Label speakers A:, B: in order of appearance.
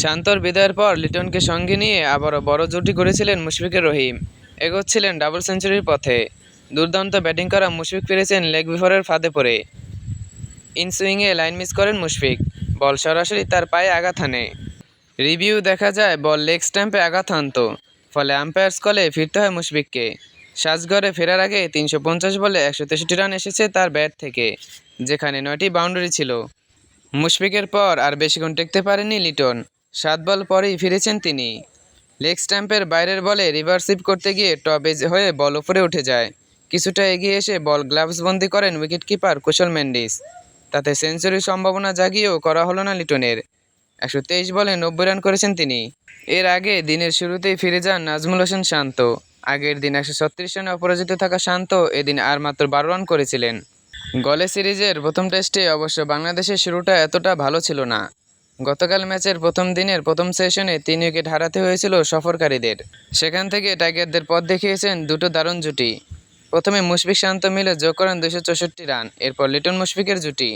A: শান্তর বিদায়ের পর লিটনকে সঙ্গে নিয়ে আবারও বড় জুটি গড়েছিলেন মুশফিকুর রহিম। এগোচ্ছিলেন ডাবল সেঞ্চুরির পথে। দুর্দান্ত ব্যাটিং করা মুশফিক ফিরেছেন লেগ বিফোরের ফাঁদে পড়ে। ইনসুইংয়ে লাইন মিস করেন মুশফিক। বল সরাসরি তার পায়ে আঘাত হানে। রিভিউ দেখা যায় বল লেগ স্ট্যাম্পে আঘাত হানত। ফলে আম্পায়ার্স কলে ফিরতে হয় মুশফিককে। সাজঘরে ফেরার আগে 350 বলে 163 রান এসেছে তার ব্যাট থেকে, যেখানে 9টি বাউন্ডারি ছিল। মুশফিকের পর আর বেশিক্ষণ টেকতে পারেননি লিটন। 7 বল পরেই ফিরেছেন তিনি। লেগ স্ট্যাম্পের বাইরের বলে রিভার্স সুইপ করতে গিয়ে টপ এজ হয়ে বল উপরে উঠে যায়। কিছুটা এগিয়ে এসে বল গ্লাভসবন্দি করেন উইকেটকিপার কুশল মেন্ডিস। তাতে সেঞ্চুরির সম্ভাবনা জাগিয়েও করা হলো না লিটনের। 123 বলে 90 রান করেছেন তিনি। এর আগে দিনের শুরুতেই ফিরে যান নাজমুল হোসেন শান্ত। আগের দিন 136 রানে অপরাজিত থাকা শান্ত এদিন আর মাত্র 12 রান করেছিলেন। গলে সিরিজের প্রথম টেস্টে অবশ্য বাংলাদেশের শুরুটা এতটা ভালো ছিল না। গতকাল ম্যাচের প্রথম দিনের প্রথম সেশনে 3 উইকেট হারাতে হয়েছিল সফরকারীদের। সেখান থেকে টাইগারদের পথ দেখিয়েছেন দুটো দারুণ জুটি। প্রথমে মুশফিক শান্ত মিলে যোগ করেন 264 রান, এরপর লিটন মুশফিকের জুটি।